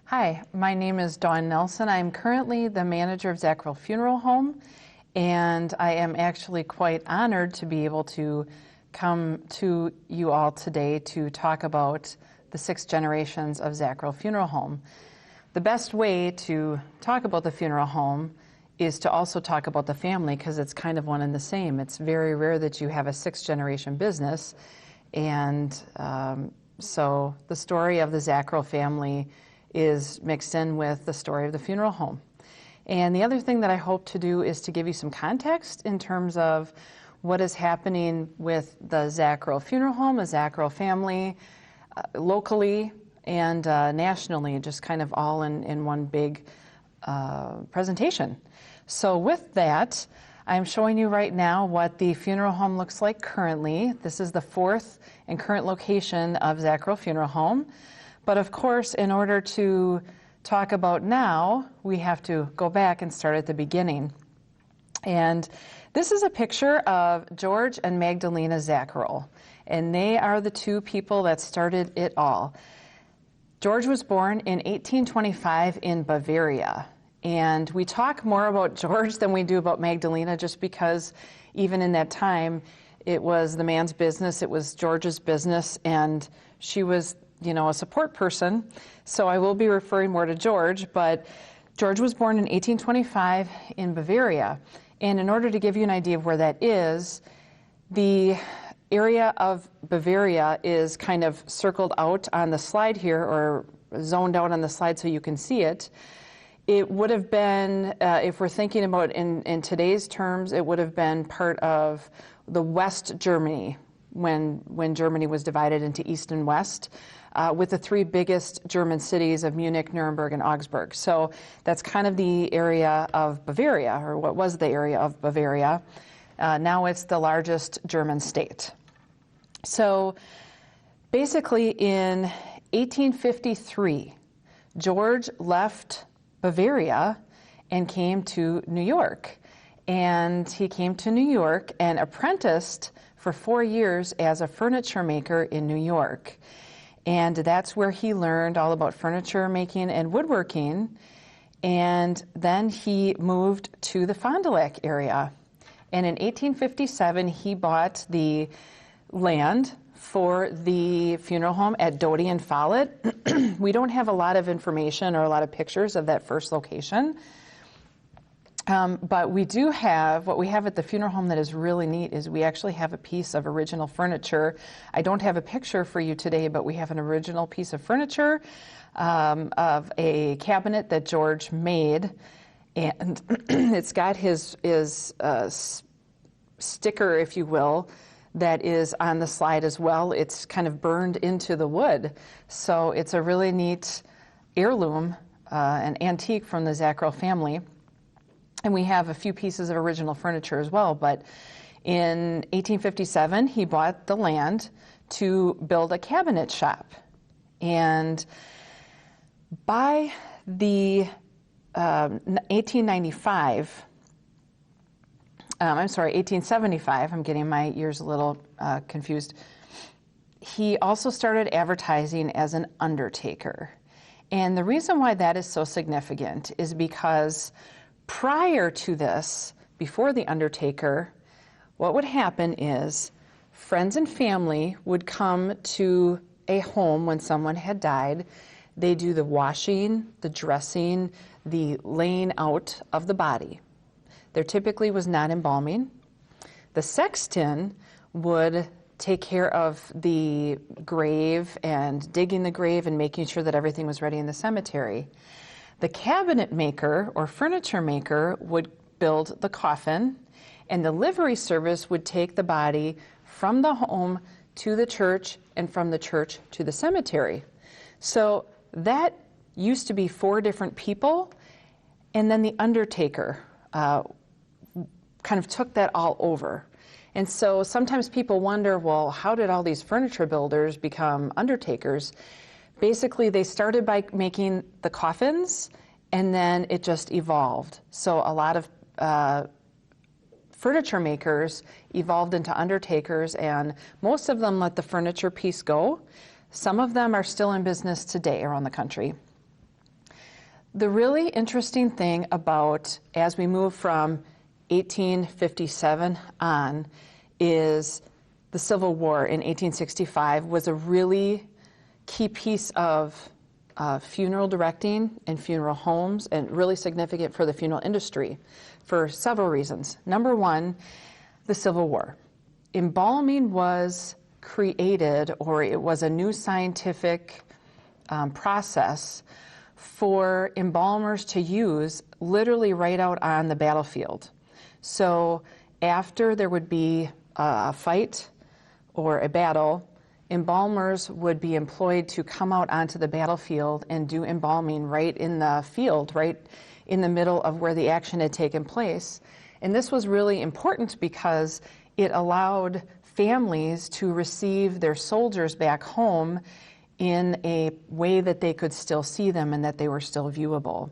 Hi, my name is Dawn Nelson. I'm currently the manager of Zacherl Funeral Home, and I am actually quite honored to be able to come to you all today to talk about the 6 generations of Zacherl Funeral Home. The best way to talk about the funeral home is to also talk about the family, because it's kind of one and the same. It's very rare that you have a 6th-generation business, and so the story of the Zacherl family is mixed in with the story of the funeral home. And the other thing that I hope to do is to give you some context in terms of what is happening with the Zacherl Funeral Home, the Zacherl family, locally and nationally, just kind of all in one big presentation. So with that, I'm showing you right now what the funeral home looks like currently. This is the 4th and current location of Zacherl Funeral Home. But of course, in order to talk about now, we have to go back and start at the beginning. And this is a picture of George and Magdalena Zacherl, and they are the 2 people that started it all. George was born in 1825 in Bavaria, and we talk more about George than we do about Magdalena, just because even in that time, it was the man's business, it was George's business, and she was a support person, so I will be referring more to George, but George was born in 1825 in Bavaria, and in order to give you an idea of where that is, the area of Bavaria is kind of circled out on the slide here, or zoned out on the slide so you can see it. It would have been, if we're thinking about in today's terms, it would have been part of the West Germany when Germany was divided into East and West, with the 3 biggest German cities of Munich, Nuremberg, and Augsburg. So that's kind of the area of Bavaria, or what was the area of Bavaria. Now it's the largest German state. So basically in 1853, George left Bavaria and came to New York. And he came to New York and apprenticed for 4 years as a furniture maker in New York. And that's where he learned all about furniture making and woodworking. And then he moved to the Fond du Lac area. And in 1857, he bought the land for the funeral home at Doty and Follett. We don't have a lot of information or a lot of pictures of that first location. But we do have, what we have at the funeral home that is really neat is we actually have a piece of original furniture. I don't have a picture for you today, but we have an original piece of furniture of a cabinet that George made. And it's got his sticker, if you will, that is on the slide as well. It's kind of burned into the wood. So it's a really neat heirloom, an antique from the Zacherl family. And we have a few pieces of original furniture as well. But in 1857, he bought the land to build a cabinet shop. And by the 1875, I'm getting my years a little confused, he also started advertising as an undertaker. And the reason why that is so significant is because prior to this, before the undertaker, what would happen is friends and family would come to a home when someone had died. They do the washing, the dressing, the laying out of the body. There typically was not embalming. The sexton would take care of the grave and digging the grave and making sure that everything was ready in the cemetery. The cabinet maker or furniture maker would build the coffin, and the livery service would take the body from the home to the church and from the church to the cemetery. So that used to be 4 different people, and then the undertaker kind of took that all over. And so sometimes people wonder, well, how did all these furniture builders become undertakers? Basically, they started by making the coffins, and then it just evolved. So a lot of furniture makers evolved into undertakers, and most of them let the furniture piece go. Some of them are still in business today around the country. The really interesting thing about, as we move from 1857 on, is the Civil War in 1865 was a really key piece of funeral directing and funeral homes, and really significant for the funeral industry for several reasons. Number one, the Civil War. Embalming was created, or it was a new scientific process for embalmers to use literally right out on the battlefield. So after there would be a fight or a battle, embalmers would be employed to come out onto the battlefield and do embalming right in the field, right in the middle of where the action had taken place. And this was really important because it allowed families to receive their soldiers back home in a way that they could still see them and that they were still viewable.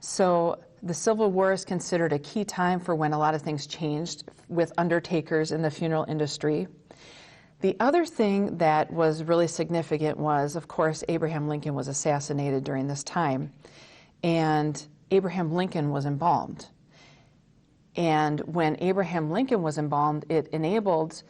So the Civil War is considered a key time for when a lot of things changed with undertakers in the funeral industry. The other thing that was really significant was, of course, Abraham Lincoln was assassinated during this time, and Abraham Lincoln was embalmed. And when Abraham Lincoln was embalmed, it enabled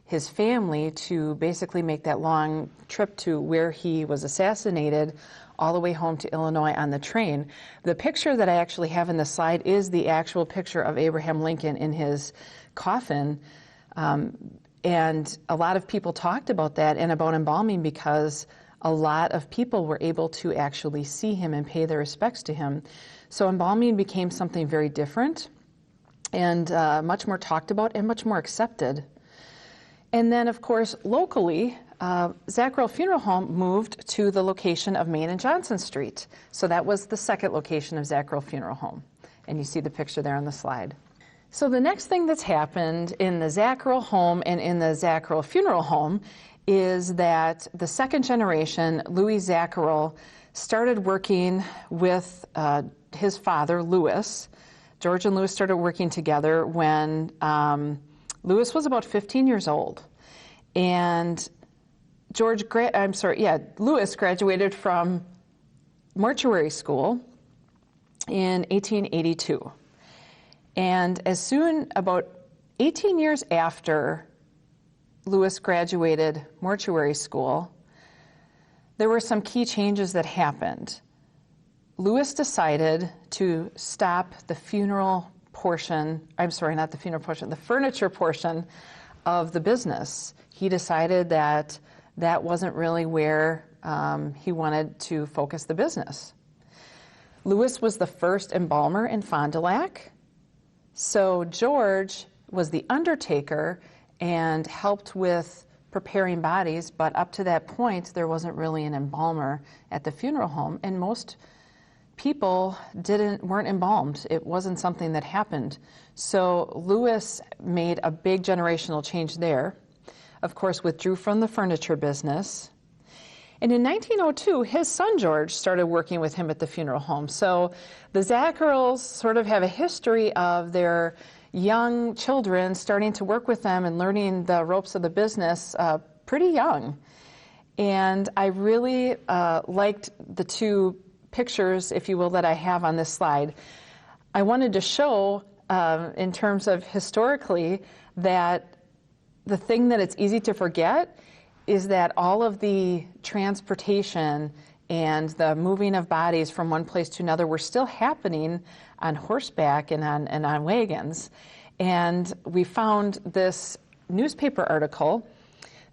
his family to basically make that long trip to where he was assassinated all the way home to Illinois on the train. The picture that I actually have in the slide is the actual picture of Abraham Lincoln in his coffin. And a lot of people talked about that and about embalming because a lot of people were able to actually see him and pay their respects to him. So embalming became something very different and much more talked about and much more accepted. And then, of course, locally, Zacherl Funeral Home moved to the location of Main and Johnson Street. So that was the second location of Zacherl Funeral Home. And you see the picture there on the slide. So the next thing that's happened in the Zacherl home and in the Zacherl Funeral Home is that the second generation, Louis Zacherl, started working with his father, Louis. George and Louis started working together when Louis was about 15 years old. And Louis graduated from mortuary school in 1882. And about 18 years after Louis graduated mortuary school, there were some key changes that happened. Louis decided to stop the furniture portion of the business. He decided that that wasn't really where he wanted to focus the business. Louis was the first embalmer in Fond du Lac. So George was the undertaker and helped with preparing bodies, but up to that point, there wasn't really an embalmer at the funeral home, and most people weren't embalmed. It wasn't something that happened. So Louis made a big generational change there. Of course, withdrew from the furniture business. And in 1902, his son George started working with him at the funeral home. So the Zacherls sort of have a history of their young children starting to work with them and learning the ropes of the business pretty young. And I really liked the two pictures, if you will, that I have on this slide. I wanted to show, in terms of historically, that the thing that it's easy to forget is that all of the transportation and the moving of bodies from one place to another were still happening on horseback and on wagons. And we found this newspaper article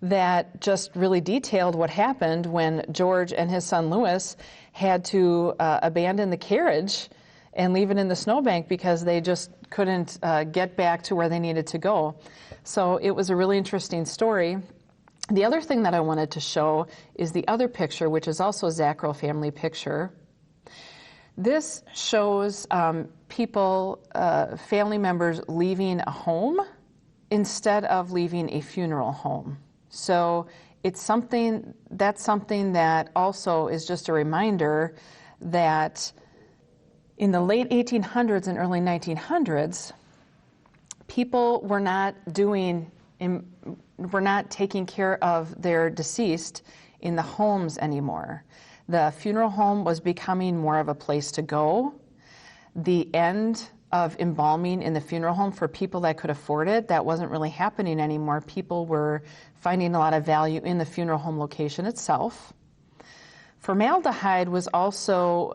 that just really detailed what happened when George and his son Louis had to abandon the carriage and leave it in the snowbank because they just couldn't get back to where they needed to go. So it was a really interesting story. The other thing that I wanted to show is the other picture, which is also a Zacherl family picture. This shows family members leaving a home instead of leaving a funeral home. So that's something that also is just a reminder that in the late 1800s and early 1900s, people were not taking care of their deceased in the homes anymore. The funeral home was becoming more of a place to go. The end of embalming in the funeral home for people that could afford it, that wasn't really happening anymore. People were finding a lot of value in the funeral home location itself. Formaldehyde was also,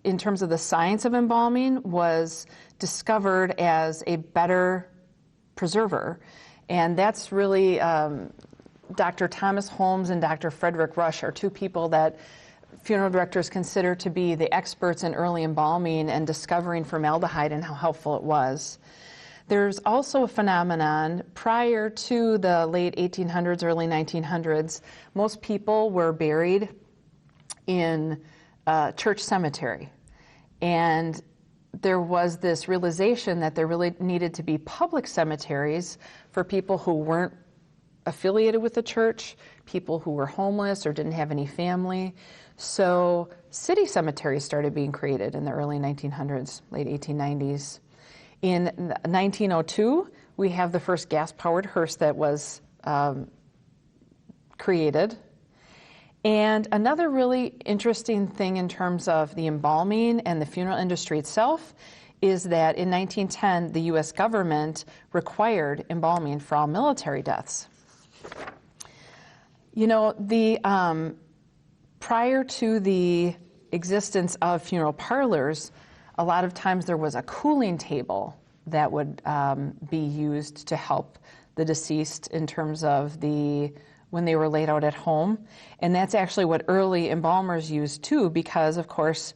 in terms of the science of embalming, was discovered as a better preserver. And that's really, Dr. Thomas Holmes and Dr. Frederick Rush are two people that funeral directors consider to be the experts in early embalming and discovering formaldehyde and how helpful it was. There's also a phenomenon prior to the late 1800s, early 1900s, most people were buried in a church cemetery. And there was this realization that there really needed to be public cemeteries for people who weren't affiliated with the church, people who were homeless or didn't have any family. So city cemeteries started being created in the early 1900s, late 1890s. In 1902, we have the first gas-powered hearse that was created. And another really interesting thing in terms of the embalming and the funeral industry itself is that in 1910, the U.S. government required embalming for all military deaths. You know, prior to the existence of funeral parlors, a lot of times there was a cooling table that would be used to help the deceased in terms of when they were laid out at home. And that's actually what early embalmers used too, because of course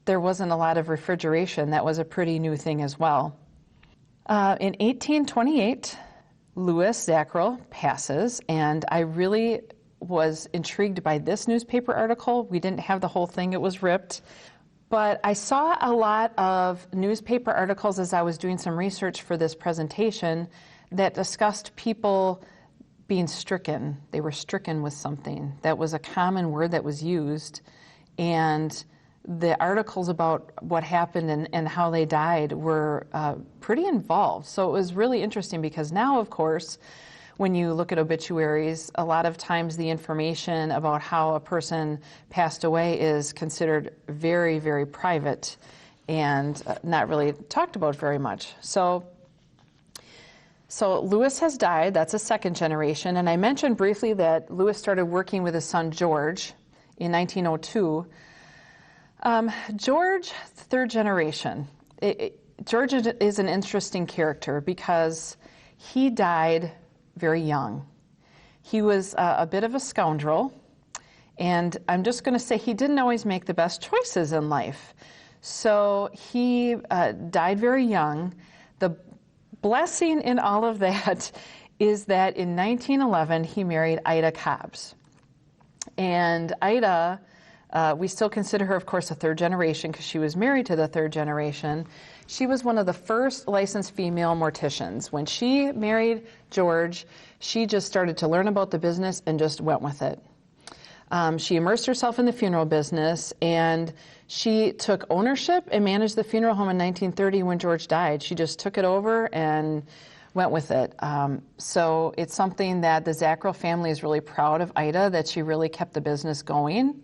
there wasn't a lot of refrigeration. That was a pretty new thing as well. In 1828, Louis Zacherl passes, and I really was intrigued by this newspaper article. We didn't have the whole thing, it was ripped. But I saw a lot of newspaper articles as I was doing some research for this presentation that discussed people being stricken. They were stricken with something. That was a common word that was used. And the articles about what happened and how they died were pretty involved. So it was really interesting because now, of course, when you look at obituaries, a lot of times the information about how a person passed away is considered very, very private and not really talked about very much. So Louis has died. That's a second generation. And I mentioned briefly that Louis started working with his son George in 1902. George, third generation. George is an interesting character because he died very young. He was a bit of a scoundrel, and I'm just going to say he didn't always make the best choices in life. So he died very young. The blessing in all of that is that in 1911 he married Ida Cobbs. And Ida, we still consider her, of course, a third generation because she was married to the third generation. She was one of the first licensed female morticians. When she married George, she just started to learn about the business and just went with it. She immersed herself in the funeral business, and she took ownership and managed the funeral home in 1930 when George died. She just took it over and went with it. So it's something that the Zacherl family is really proud of Ida, that she really kept the business going.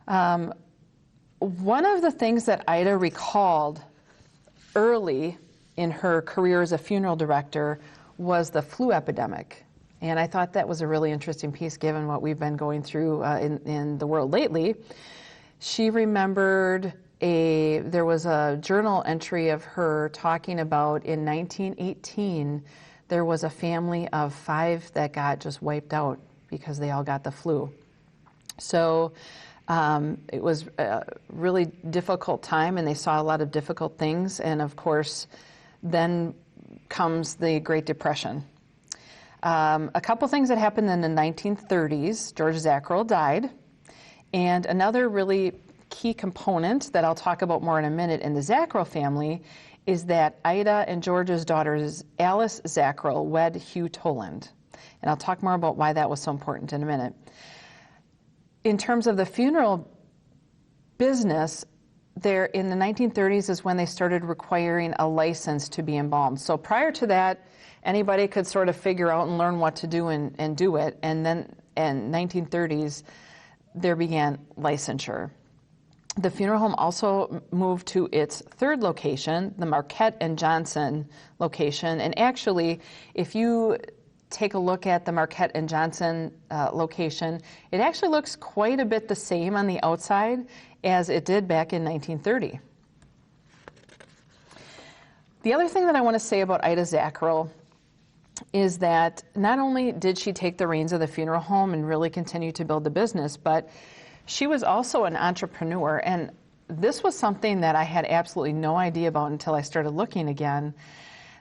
One of the things that Ida recalled early in her career as a funeral director was the flu epidemic. And I thought that was a really interesting piece given what we've been going through in the world lately. She remembered there was a journal entry of her talking about in 1918, there was a family of 5 that got just wiped out because they all got the flu. So it was a really difficult time, and they saw a lot of difficult things. And of course, then comes the Great Depression. A couple things that happened in the 1930s, George Zacherl died. And another really key component that I'll talk about more in a minute in the Zacherl family is that Ida and George's daughter, Alice Zacherl, wed Hugh Toland. And I'll talk more about why that was so important in a minute. In terms of the funeral business, there in the 1930s is when they started requiring a license to be embalmed. So prior to that, anybody could sort of figure out and learn what to do and do it. And then in 1930s, there began licensure. The funeral home also moved to its third location, the Marquette and Johnson location. And actually, if you take a look at the Marquette and Johnson location, it actually looks quite a bit the same on the outside as it did back in 1930. The other thing that I want to say about Ida Zacherl is that not only did she take the reins of the funeral home and really continue to build the business, but she was also an entrepreneur. And this was something that I had absolutely no idea about until I started looking again,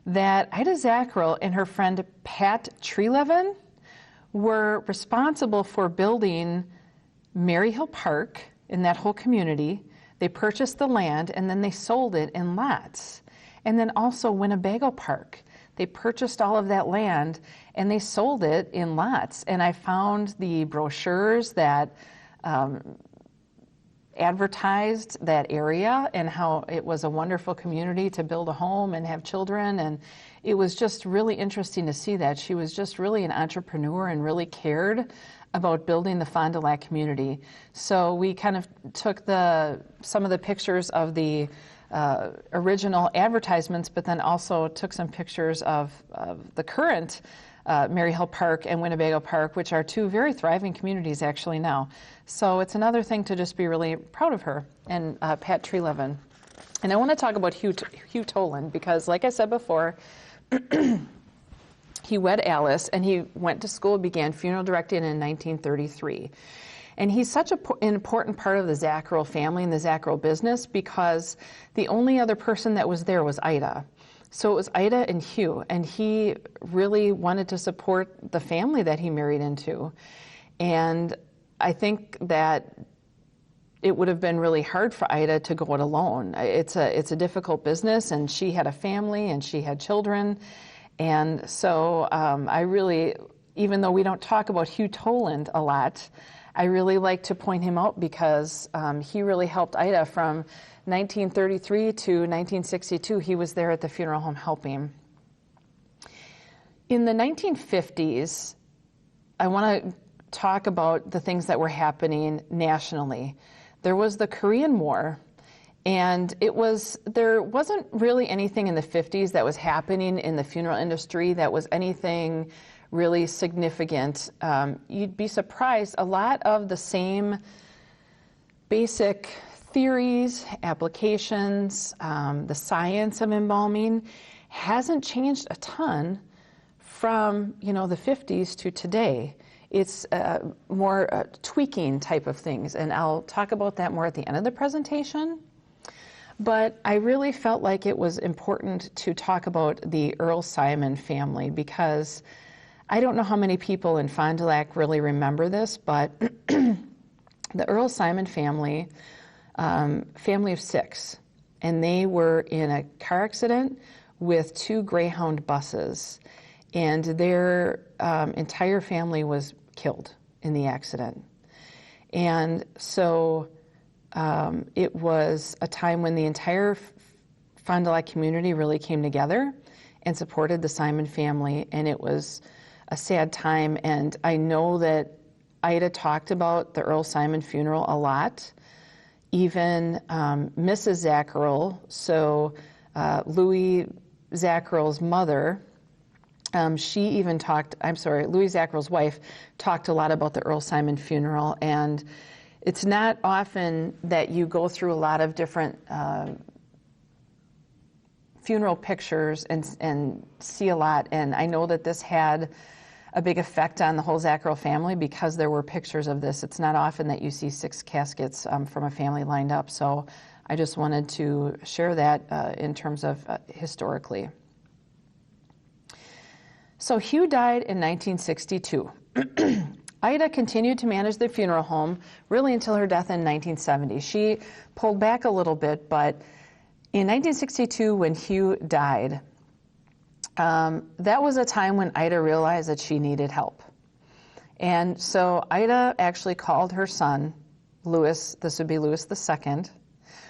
that Ida Zacherl and her friend Pat Trelevin were responsible for building Maryhill Park in that whole community. They purchased the land and then they sold it in lots. And then also Winnebago Park. They purchased all of that land and they sold it in lots. And I found the brochures that advertised that area and how it was a wonderful community to build a home and have children. And it was just really interesting to see that. She was just really an entrepreneur and really cared about building the Fond du Lac community. So we kind of took some of the pictures of the original advertisements, but then also took some pictures of the current Maryhill Park and Winnebago Park, which are two very thriving communities actually now. So it's another thing to just be really proud of her and Pat Trelevin. And I want to talk about Hugh Toland because, like I said before, he wed Alice and he went to school, began funeral directing in 1933. And he's such an important part of the Zacherl family and the Zacherl business because the only other person that was there was Ida. So it was Ida and Hugh, and he really wanted to support the family that he married into. And I think that it would have been really hard for Ida to go it alone. It's a difficult business, and she had a family and she had children. And so I really, even though we don't talk about Hugh Toland a lot, I really like to point him out because he really helped Ida from 1933 to 1962. He was there at the funeral home helping. In the 1950s, I want to talk about the things that were happening nationally. There was the Korean War, and there wasn't really anything in the 50s that was happening in the funeral industry that was anything really significant. You'd be surprised, a lot of the same basic theories, applications, the science of embalming hasn't changed a ton from the 50s to today. It's more tweaking type of things, and I'll talk about that more at the end of the presentation. But I really felt like it was important to talk about the Earl Simon family because I don't know how many people in Fond du Lac really remember this, but the Earl Simon family, family of 6, and they were in a car accident with 2 Greyhound buses, and their entire family was killed in the accident. And so it was a time when the entire Fond du Lac community really came together and supported the Simon family, and it was a sad time. And I know that Ida talked about the Earl Simon funeral a lot. Even Mrs. Zacherl, so Louis Zacherl's mother, Louis Zacherl's wife, talked a lot about the Earl Simon funeral. And it's not often that you go through a lot of different funeral pictures and see a lot. And I know that this had a big effect on the whole Zacherl family because there were pictures of this. It's not often that you see 6 caskets from a family lined up. So I just wanted to share that in terms of historically. So Hugh died in 1962. Ida continued to manage the funeral home really until her death in 1970. She pulled back a little bit, but in 1962 when Hugh died, that was a time when Ida realized that she needed help. And so Ida actually called her son, Louis, this would be Louis II,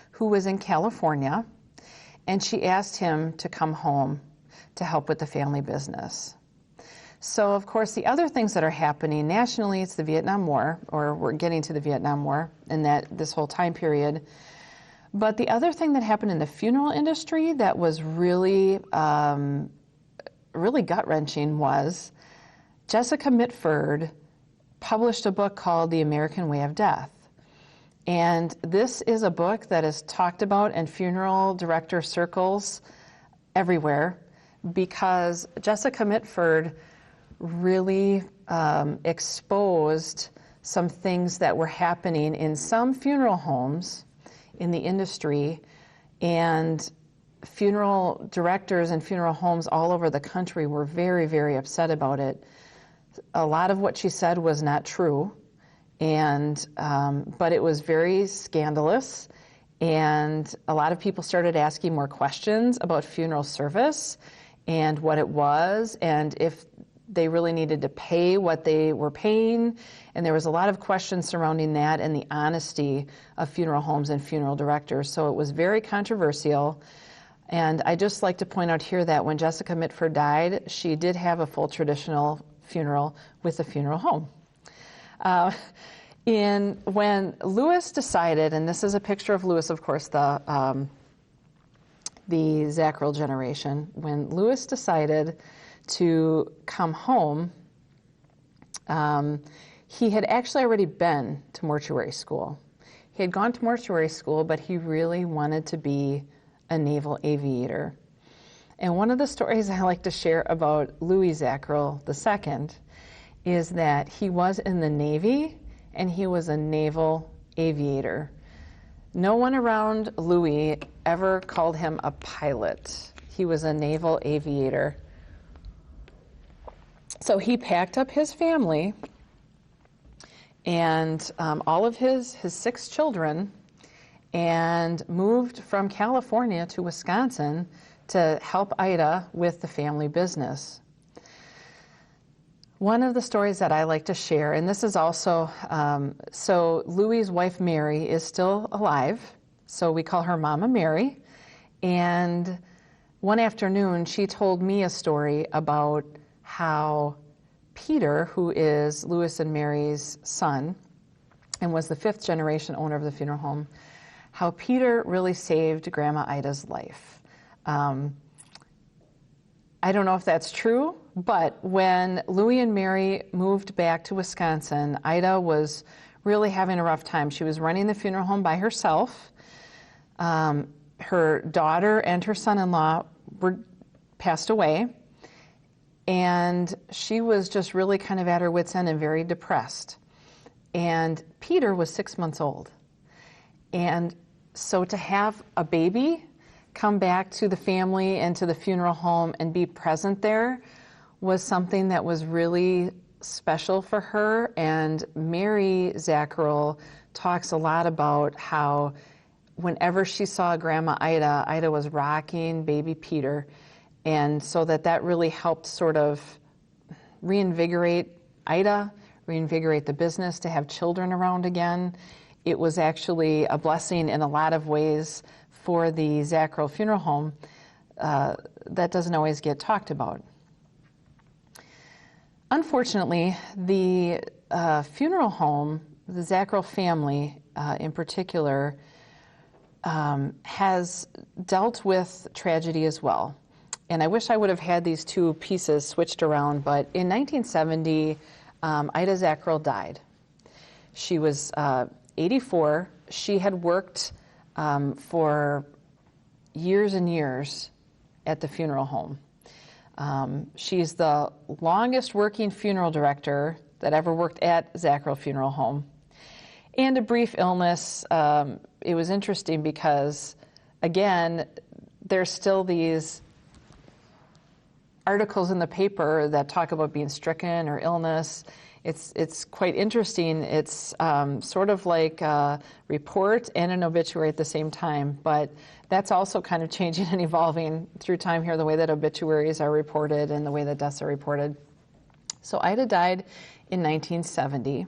who was in California, and she asked him to come home to help with the family business. So, of course, the other things that are happening nationally, it's the Vietnam War, or we're getting to the Vietnam War in this whole time period. But the other thing that happened in the funeral industry that was really, really gut-wrenching was Jessica Mitford published a book called The American Way of Death. And this is a book that is talked about in funeral director circles everywhere because Jessica Mitford really exposed some things that were happening in some funeral homes in the industry, and funeral directors and funeral homes all over the country were very, very upset about it. A lot of what she said was not true, and but it was very scandalous, and a lot of people started asking more questions about funeral service and what it was, and if they really needed to pay what they were paying, and there was a lot of questions surrounding that and the honesty of funeral homes and funeral directors. So it was very controversial. And I just like to point out here that when Jessica Mitford died, she did have a full traditional funeral with a funeral home. When Lewis decided, and this is a picture of Lewis, of course, the Zacherl generation, when Lewis decided to come home, he had actually already been to mortuary school. He had gone to mortuary school, but he really wanted to be a naval aviator. And one of the stories I like to share about Louis Zacherl II is that he was in the Navy and he was a naval aviator. No one around Louis ever called him a pilot. He was a naval aviator. So he packed up his family and all of his 6 children and moved from California to Wisconsin to help Ida with the family business. One of the stories that I like to share, and this is also, so Louis's wife Mary is still alive, so we call her Mama Mary, and one afternoon she told me a story about how Peter, who is Louis and Mary's son and was the 5th generation owner of the funeral home, how Peter really saved Grandma Ida's life. I don't know if that's true, but when Louis and Mary moved back to Wisconsin, Ida was really having a rough time. She was running the funeral home by herself. Her daughter and her son-in-law passed away, and she was just really kind of at her wit's end and very depressed. And Peter was 6 months old. And so to have a baby come back to the family and to the funeral home and be present there was something that was really special for her. And Mary Zacherl talks a lot about how whenever she saw Grandma Ida, Ida was rocking baby Peter. And so that really helped sort of reinvigorate Ida, reinvigorate the business, to have children around again. It was actually a blessing in a lot of ways for the Zacherl Funeral Home that doesn't always get talked about. Unfortunately, the funeral home, the Zacherl family in particular, has dealt with tragedy as well. And I wish I would have had these two pieces switched around, but in 1970, Ida Zacherl died. She was 84. She had worked for years and years at the funeral home. She's the longest working funeral director that ever worked at Zacherl Funeral Home. And a brief illness. It was interesting because, again, there's still these articles in the paper that talk about being stricken or illness. It's quite interesting. It's sort of like a report and an obituary at the same time, but that's also kind of changing and evolving through time here, the way that obituaries are reported and the way that deaths are reported. So Ida died in 1970,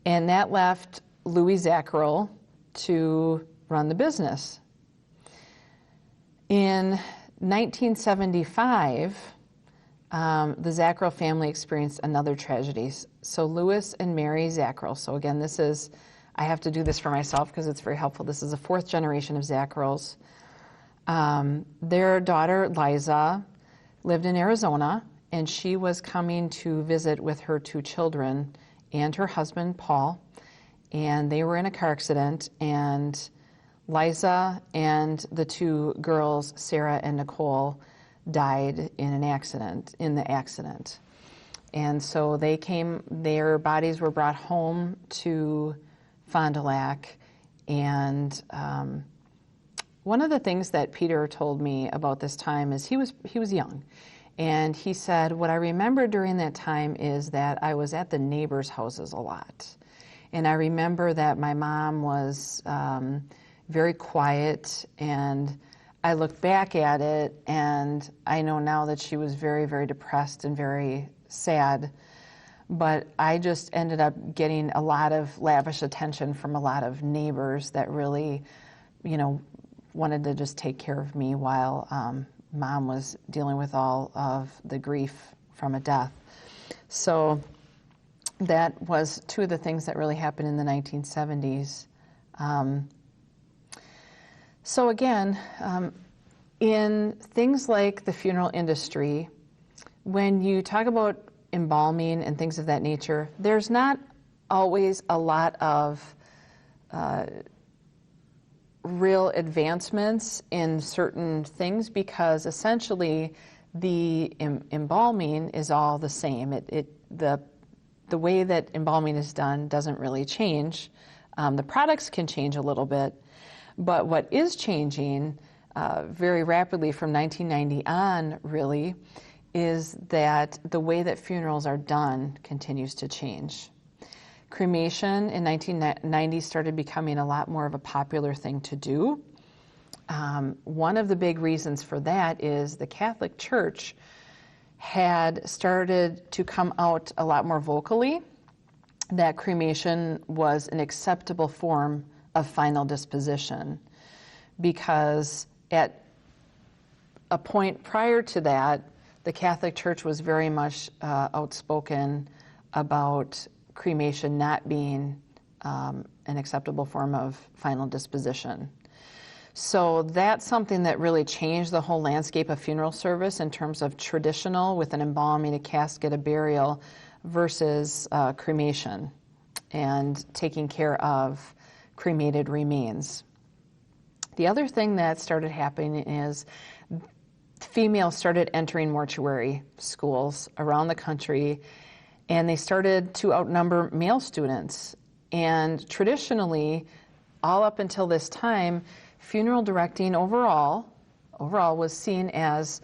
and that left Louis Zacherl to run the business. In 1975, the Zacherl family experienced another tragedy. So Louis and Mary Zacherl, so again, this is, I have to do this for myself because it's very helpful. This is a fourth generation of Zacherls. Their daughter, Liza, lived in Arizona, and she was coming to visit with her two children and her husband, Paul, and they were in a car accident, and Liza and the two girls, Sarah and Nicole, died in the accident. And so they came, their bodies were brought home to Fond du Lac, and one of the things that Peter told me about this time is he was young, and he said, what I remember during that time is that I was at the neighbors' houses a lot. And I remember that my mom was very quiet, and I look back at it, and I know now that she was very, very depressed and very sad. But I just ended up getting a lot of lavish attention from a lot of neighbors that really, wanted to just take care of me while Mom was dealing with all of the grief from a death. So that was two of the things that really happened in the 1970s. So again, in things like the funeral industry, when you talk about embalming and things of that nature, there's not always a lot of real advancements in certain things, because essentially the embalming is all the same. The way that embalming is done doesn't really change. The products can change a little bit, but what is changing very rapidly from 1990 on, really, is that the way that funerals are done continues to change. Cremation in 1990 started becoming a lot more of a popular thing to do. One of the big reasons for that is the Catholic Church had started to come out a lot more vocally that cremation was an acceptable form of final disposition, because at a point prior to that, the Catholic Church was very much outspoken about cremation not being an acceptable form of final disposition. So that's something that really changed the whole landscape of funeral service in terms of traditional, with an embalming, a casket, a burial, versus cremation and taking care of cremated remains. The other thing that started happening is females started entering mortuary schools around the country, and they started to outnumber male students. And traditionally, all up until this time, funeral directing overall was seen as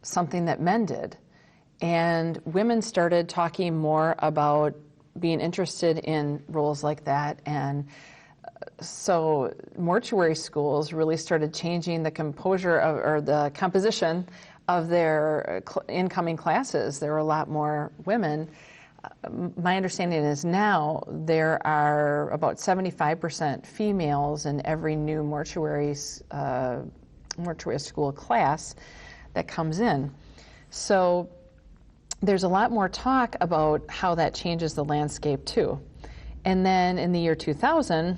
something that men did. And women started talking more about being interested in roles like that. And so mortuary schools really started changing the composure of, or the composition of their incoming classes. There were a lot more women. My understanding is now there are about 75% females in every new mortuary school class that comes in. So there's a lot more talk about how that changes the landscape too. And then in the year 2000,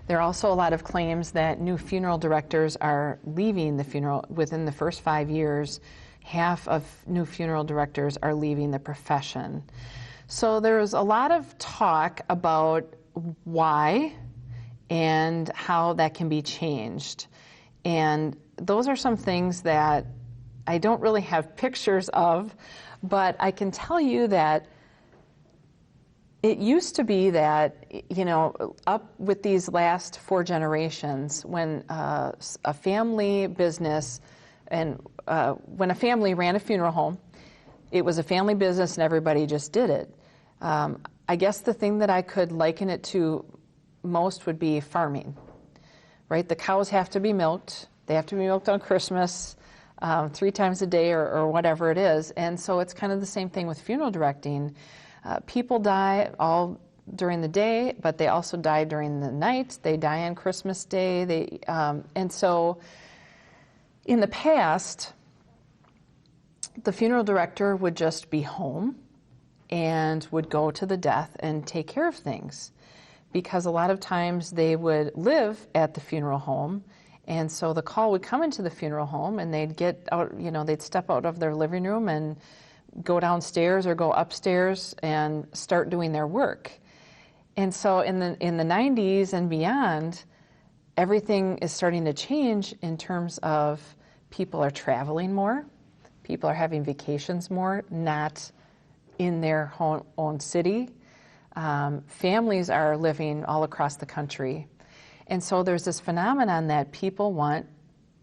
there are also a lot of claims that new funeral directors are leaving the funeral. Within the first 5 years, half of new funeral directors are leaving the profession. So there's a lot of talk about why and how that can be changed. And those are some things that I don't really have pictures of, but I can tell you that it used to be that, up with these last 4 generations, when a family business and when a family ran a funeral home, it was a family business and everybody just did it. I guess the thing that I could liken it to most would be farming, right? The cows have to be milked. They have to be milked on Christmas 3 times a day or whatever it is. And so it's kind of the same thing with funeral directing. People die all during the day, but they also die during the night. They die on Christmas Day. And so in the past, the funeral director would just be home and would go to the death and take care of things, because a lot of times they would live at the funeral home, and so the call would come into the funeral home and they'd get out, they'd step out of their living room and go downstairs or go upstairs and start doing their work. And so in the 90s and beyond, everything is starting to change in terms of people are traveling more, people are having vacations more, not in their own city. Families are living all across the country. And so there's this phenomenon that people want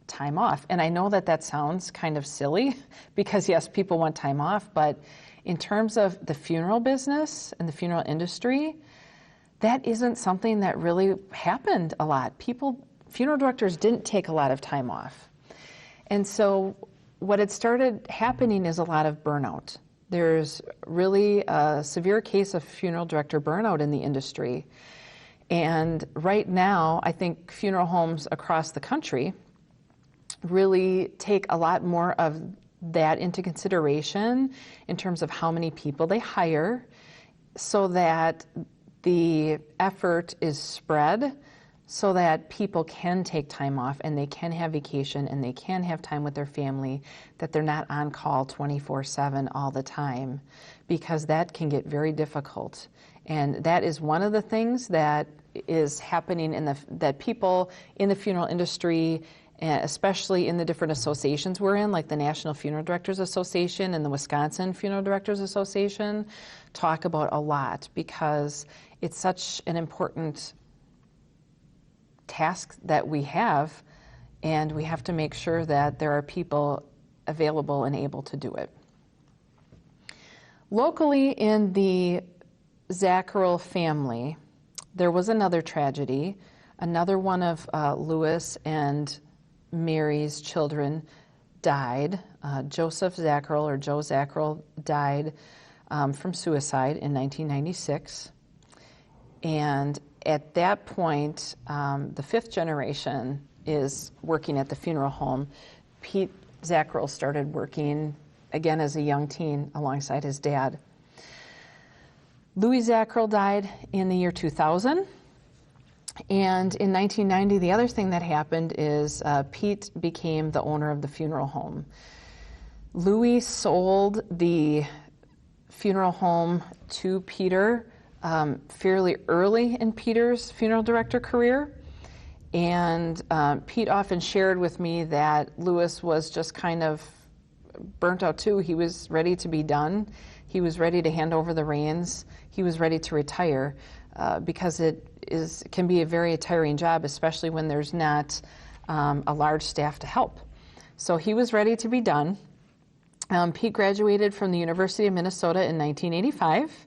time off. And I know that sounds kind of silly because, yes, people want time off, but in terms of the funeral business and the funeral industry, that isn't something that really happened a lot. Funeral directors didn't take a lot of time off. And so what had started happening is a lot of burnout. There's really a severe case of funeral director burnout in the industry. And right now, I think funeral homes across the country really take a lot more of that into consideration in terms of how many people they hire, so that the effort is spread so that people can take time off and they can have vacation and they can have time with their family, that they're not on call 24/7 all the time, because that can get very difficult. And that is one of the things that is happening that people in the funeral industry, especially in the different associations we're in, like the National Funeral Directors Association and the Wisconsin Funeral Directors Association, talk about a lot, because it's such an important task that we have, and we have to make sure that there are people available and able to do it. Locally in the Zacherl family, there was another tragedy. Another one of Louis and Mary's children died. Joseph Zacherl, or Joe Zacherl, died from suicide in 1996. And at that point, the fifth generation is working at the funeral home. Pete Zacherl started working again as a young teen alongside his dad. Louis Zacherl died in the year 2000. And in 1990, the other thing that happened is Pete became the owner of the funeral home. Louis sold the funeral home to Peter fairly early in Peter's funeral director career. And Pete often shared with me that Louis was just kind of burnt out too. He was ready to be done. He was ready to hand over the reins. He was ready to retire because it can be a very tiring job, especially when there's not a large staff to help. So he was ready to be done. Pete graduated from the University of Minnesota in 1985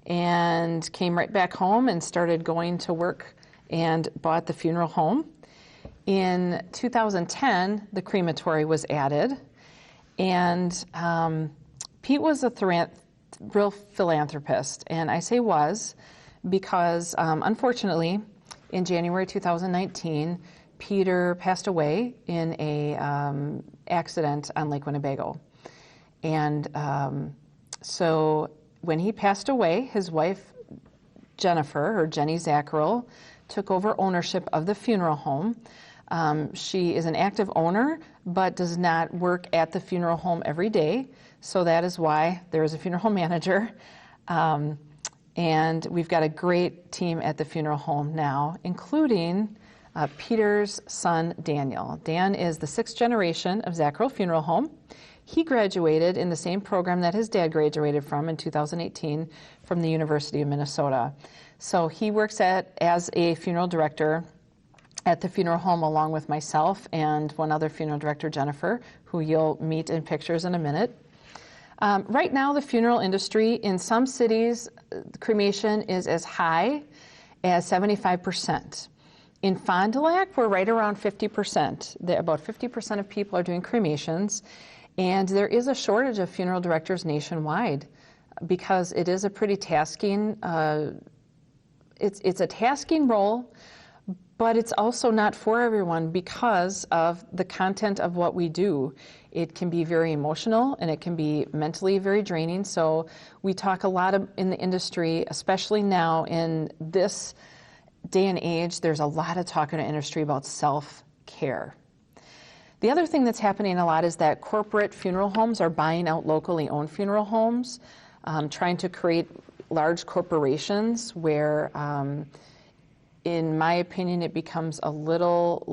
and came right back home and started going to work and bought the funeral home. In 2010, the crematory was added, and Pete was a real philanthropist, and I say was because unfortunately in January 2019, Peter passed away in a accident on Lake Winnebago. And so when he passed away, his wife Jennifer, or Jenny Zacherl, took over ownership of the funeral home. She is an active owner, but does not work at the funeral home every day. So that is why there is a funeral home manager. And we've got a great team at the funeral home now, including Peter's son, Daniel. Dan is the sixth generation of Zacherl Funeral Home. He graduated in the same program that his dad graduated from in 2018 from the University of Minnesota. So he works as a funeral director at the funeral home along with myself and one other funeral director, Jennifer, who you'll meet in pictures in a minute. Right now, the funeral industry in some cities, cremation is as high as 75%. In Fond du Lac, we're right around 50%. About 50% of people are doing cremations, and there is a shortage of funeral directors nationwide because it is a pretty tasking, it's a tasking role, But it's also not for everyone because of the content of what we do. It can be very emotional and it can be mentally very draining. So we talk a lot in the industry, especially now in this day and age, there's a lot of talk in the industry about self-care. The other thing that's happening a lot is that corporate funeral homes are buying out locally owned funeral homes, trying to create large corporations where, in my opinion, it becomes a little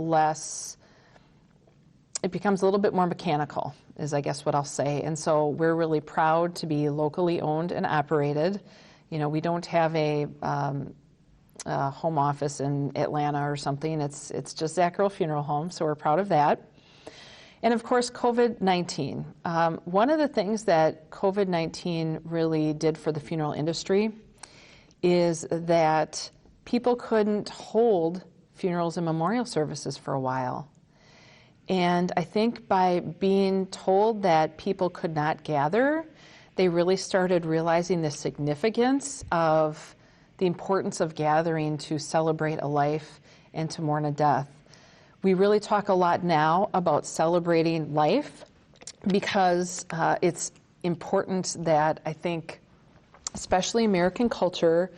bit more mechanical, is I guess what I'll say. And so we're really proud to be locally owned and operated. You know, we don't have a home office in Atlanta or something. It's just Zacherl Funeral Home, so we're proud of that. And of course, COVID-19. One of the things that COVID-19 really did for the funeral industry is that people couldn't hold funerals and memorial services for a while. And I think by being told that people could not gather, they really started realizing the significance of the importance of gathering to celebrate a life and to mourn a death. We really talk a lot now about celebrating life because it's important that I think, especially American culture,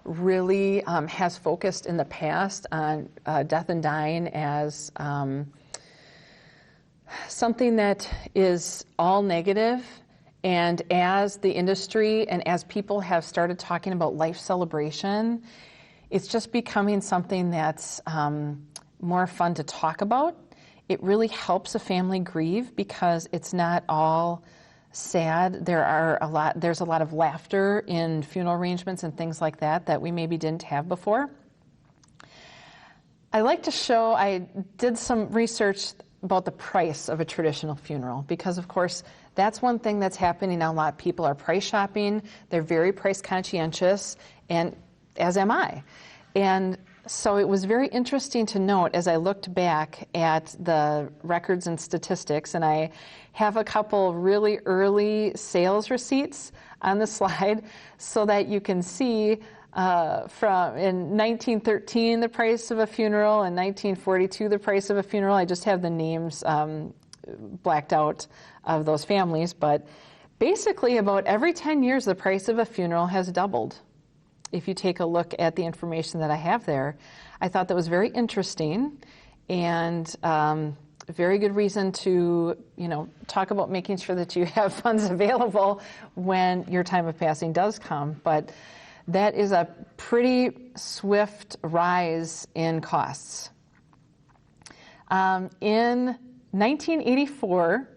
really has focused in the past on death and dying as something that is all negative. And as the industry and as people have started talking about life celebration, it's just becoming something that's more fun to talk about. It really helps a family grieve because it's not all sad. There's a lot of laughter in funeral arrangements and things like that we maybe didn't have before. I did some research about the price of a traditional funeral because, of course, that's one thing that's happening now. A lot of people are price shopping. They're very price conscientious, and as am I. And so it was very interesting to note as I looked back at the records and statistics, and I have a couple really early sales receipts on the slide so that you can see from in 1913 the price of a funeral, in 1942 the price of a funeral. I just have the names blacked out of those families, but basically about every 10 years the price of a funeral has doubled. If you take a look at the information that I have there, I thought that was very interesting and a very good reason to, talk about making sure that you have funds available when your time of passing does come. But that is a pretty swift rise in costs. In 1984,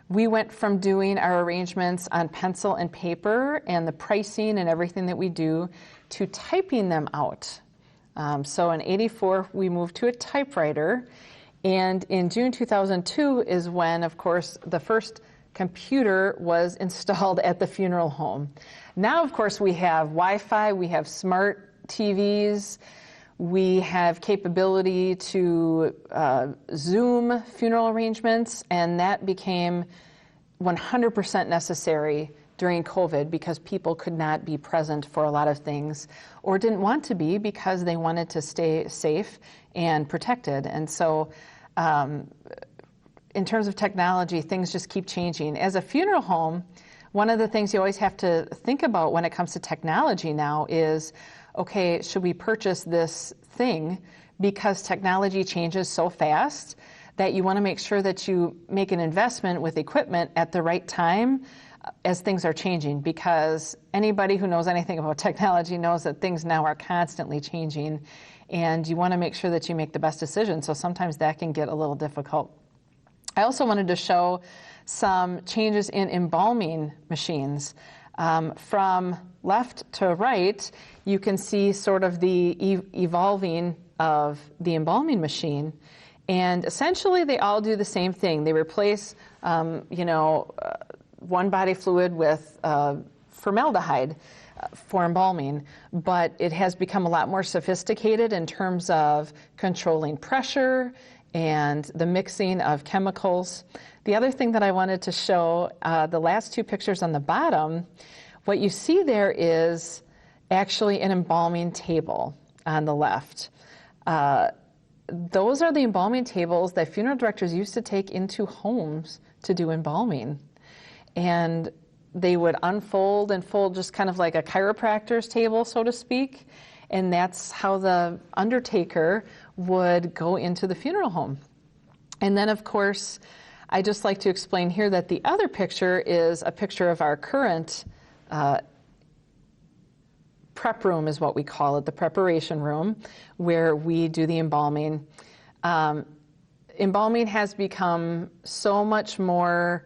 we went from doing our arrangements on pencil and paper and the pricing and everything that we do to typing them out. So in 84, we moved to a typewriter. And in June 2002 is when, of course, the first computer was installed at the funeral home. Now, of course, we have Wi-Fi, we have smart TVs, we have capability to Zoom funeral arrangements, and that became 100% necessary during COVID because people could not be present for a lot of things or didn't want to be because they wanted to stay safe and protected. And so in terms of technology, things just keep changing. As a funeral home, one of the things you always have to think about when it comes to technology now is, okay, should we purchase this thing? Because technology changes so fast that you want to make sure that you make an investment with equipment at the right time as things are changing, because anybody who knows anything about technology knows that things now are constantly changing, and you want to make sure that you make the best decision. So sometimes that can get a little difficult. I also wanted to show some changes in embalming machines. From left to right, you can see sort of the evolving of the embalming machine. And essentially, they all do the same thing. They replace, one body fluid with formaldehyde for embalming, but it has become a lot more sophisticated in terms of controlling pressure and the mixing of chemicals. The other thing that I wanted to show, the last two pictures on the bottom, what you see there is actually an embalming table on the left. those are the embalming tables that funeral directors used to take into homes to do embalming. And they would unfold and fold just kind of like a chiropractor's table, so to speak. And that's how the undertaker would go into the funeral home. And then, of course, I just like to explain here that the other picture is a picture of our current prep room is what we call it, the preparation room, where we do the embalming. Embalming has become so much more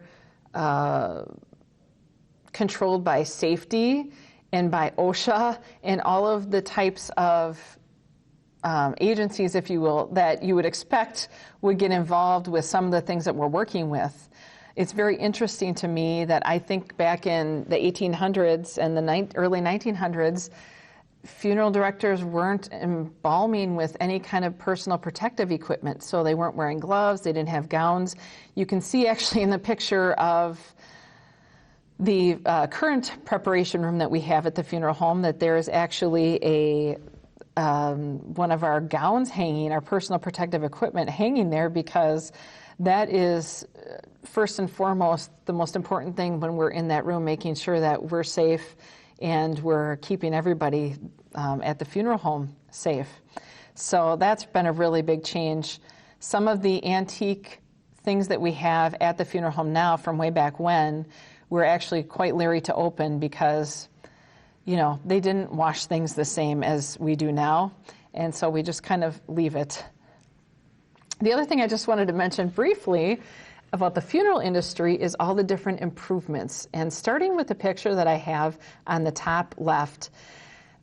controlled by safety and by OSHA and all of the types of agencies, if you will, that you would expect would get involved with some of the things that we're working with. It's very interesting to me that I think back in the 1800s and the early 1900s, funeral directors weren't embalming with any kind of personal protective equipment. So they weren't wearing gloves, they didn't have gowns. You can see actually in the picture of the current preparation room that we have at the funeral home that there is actually one of our gowns hanging, our personal protective equipment hanging there, because that is first and foremost the most important thing when we're in that room, making sure that we're safe and we're keeping everybody at the funeral home safe. So that's been a really big change. Some of the antique things that we have at the funeral home now from way back when, we're actually quite leery to open because, you know, they didn't wash things the same as we do now, and so we just kind of leave it. The other thing I just wanted to mention briefly about the funeral industry is all the different improvements. And starting with the picture that I have on the top left,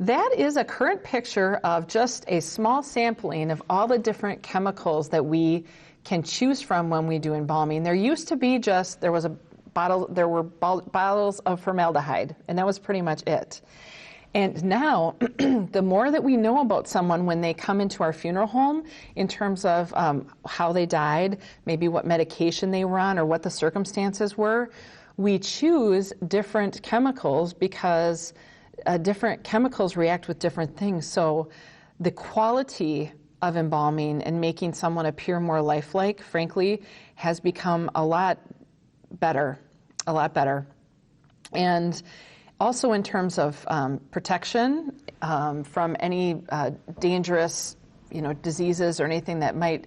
that is a current picture of just a small sampling of all the different chemicals that we can choose from when we do embalming. There used to be there were bottles of formaldehyde, and that was pretty much it. And now, the more that we know about someone when they come into our funeral home, in terms of how they died, maybe what medication they were on or what the circumstances were, we choose different chemicals because different chemicals react with different things. So the quality of embalming and making someone appear more lifelike, frankly, has become a lot better. And also in terms of protection from any dangerous, diseases or anything that might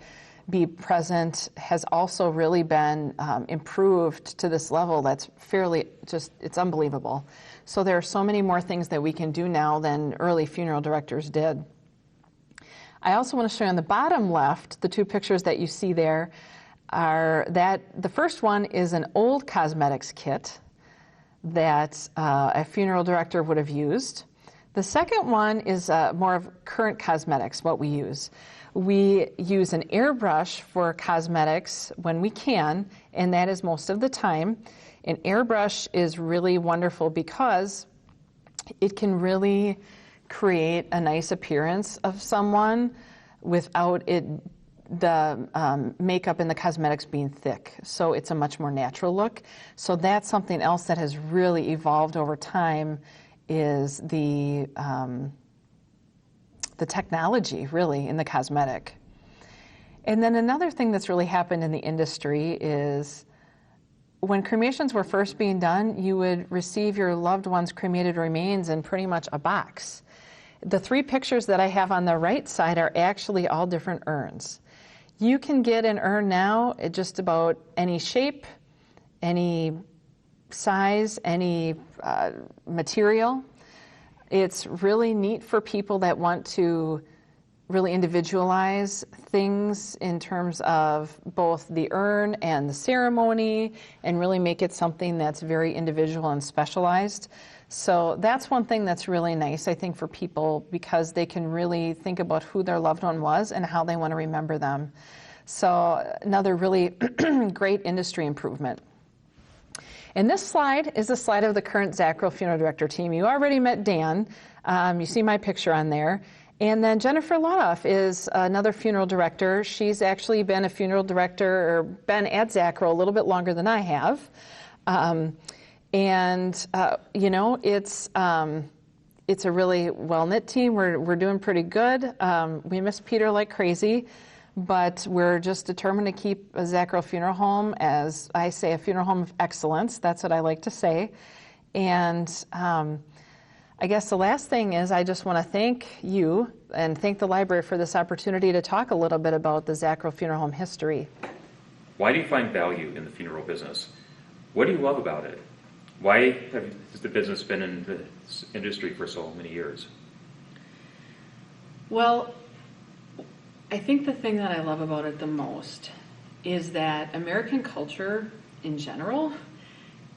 be present has also really been improved to this level that's it's unbelievable. So there are so many more things that we can do now than early funeral directors did. I also want to show you on the bottom left, the two pictures that you see there are the first one is an old cosmetics kit that a funeral director would have used. The second one is more of current cosmetics, what we use. We use an airbrush for cosmetics when we can, and that is most of the time. An airbrush is really wonderful because it can really create a nice appearance of someone without the makeup and the cosmetics being thick. So it's a much more natural look. So that's something else that has really evolved over time is the technology, really, in the cosmetic. And then another thing that's really happened in the industry is when cremations were first being done, you would receive your loved one's cremated remains in pretty much a box. The three pictures that I have on the right side are actually all different urns. You can get an urn now at just about any shape, any size, any material. It's really neat for people that want to really individualize things in terms of both the urn and the ceremony and really make it something that's very individual and specialized. So that's one thing that's really nice, I think, for people because they can really think about who their loved one was and how they want to remember them. So another really great industry improvement. And this slide is a slide of the current Zacherl Funeral Director team. You already met Dan. You see my picture on there. And then Jennifer Lodoff is another funeral director. She's actually been a funeral director or been at Zacherl a little bit longer than I have. It's a really well-knit team. We're doing pretty good. We miss Peter like crazy. but we're just determined to keep a Zacherl Funeral Home, as I say, a funeral home of excellence. That's what I like to say. And I guess the last thing is I just want to thank you and thank the library for this opportunity to talk a little bit about the Zacherl Funeral Home history. Why do you find value in the funeral business? What do you love about it? Why has the business been in this industry for so many years? Well, I think the thing that I love about it the most is that American culture in general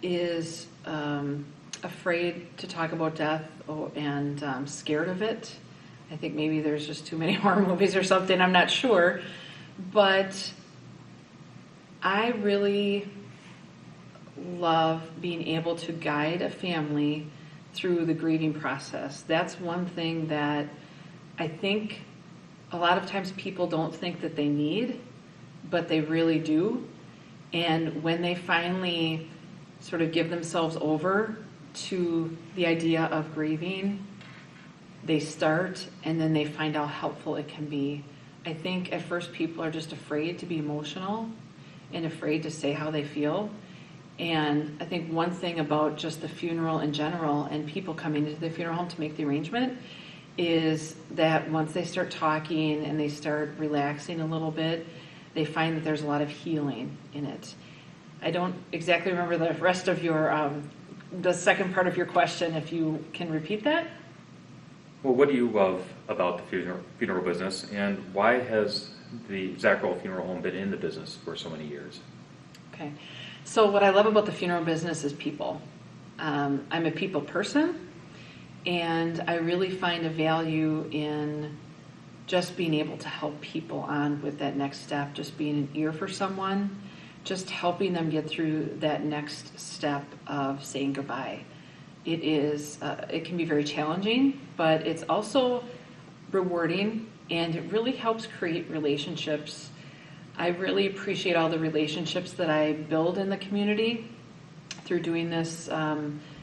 is afraid to talk about death and scared of it. I think maybe there's just too many horror movies or something, I'm not sure. But I really love being able to guide a family through the grieving process. That's one thing that I think a lot of times people don't think that they need, but they really do. And when they finally sort of give themselves over to the idea of grieving, they start and then they find how helpful it can be. I think at first people are just afraid to be emotional and afraid to say how they feel. And I think one thing about just the funeral in general and people coming into the funeral home to make the arrangement is that once they start talking and they start relaxing a little bit, they find that there's a lot of healing in it. I don't exactly remember the rest of your, the second part of your question, if you can repeat that. Well, what do you love about the funeral business, and why has the Zacherl Funeral Home been in the business for so many years? Okay, so what I love about the funeral business is people. I'm a people person, and I really find a value in just being able to help people on with that next step, just being an ear for someone, just helping them get through that next step of saying goodbye. It can be very challenging, but it's also rewarding, and it really helps create relationships. I really appreciate all the relationships that I build in the community through doing this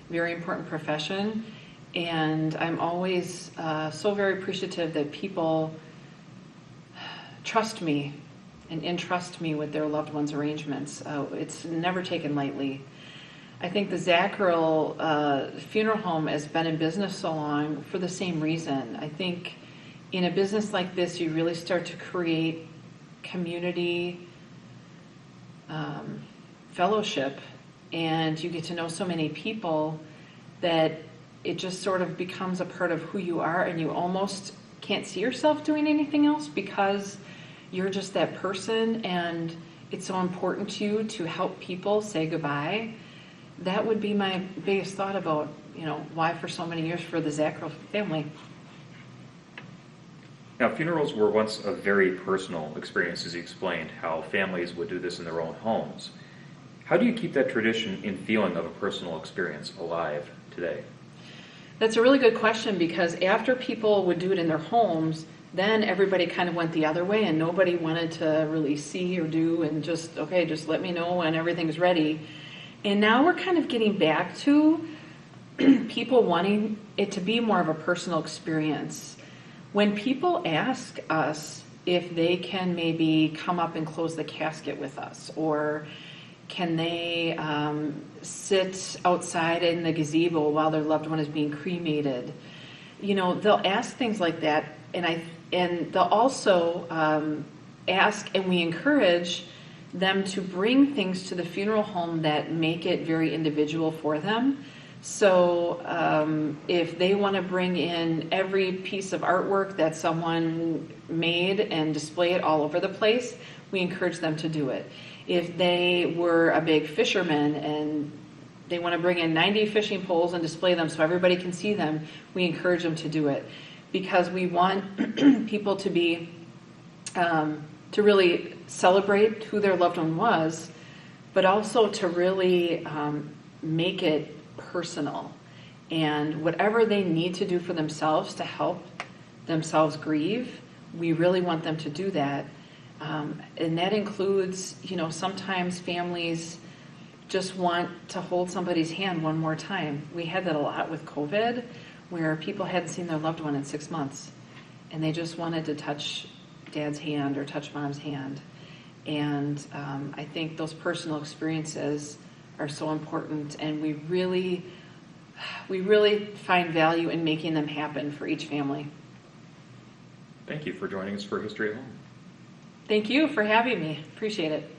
very important profession. And I'm always so very appreciative that people trust me and entrust me with their loved ones' arrangements. It's never taken lightly. I think the Zacherl Funeral Home has been in business so long for the same reason. I think in a business like this, you really start to create community fellowship, and you get to know so many people that it just sort of becomes a part of who you are, and you almost can't see yourself doing anything else because you're just that person, and it's so important to you to help people say goodbye. That would be my biggest thought about, why for so many years for the Zacherl family. Now, funerals were once a very personal experience, as you explained, how families would do this in their own homes. How do you keep that tradition and feeling of a personal experience alive today? That's a really good question, because after people would do it in their homes, then everybody kind of went the other way and nobody wanted to really see or do, and just let me know when everything's ready. And now we're kind of getting back to people wanting it to be more of a personal experience. When people ask us if they can maybe come up and close the casket with us, or can they sit outside in the gazebo while their loved one is being cremated, they'll ask things like that, and they'll also ask, and we encourage them to bring things to the funeral home that make it very individual for them. So if they want to bring in every piece of artwork that someone made and display it all over the place, we encourage them to do it. If they were a big fisherman and they want to bring in 90 fishing poles and display them so everybody can see them, we encourage them to do it, because we want people to be to really celebrate who their loved one was, but also to really make it personal. And whatever they need to do for themselves to help themselves grieve, we really want them to do that. And that includes, sometimes families just want to hold somebody's hand one more time. We had that a lot with COVID, where people hadn't seen their loved one in 6 months, and they just wanted to touch dad's hand or touch mom's hand. And I think those personal experiences are so important, and we really find value in making them happen for each family. Thank you for joining us for History at Home. Thank you for having me. Appreciate it.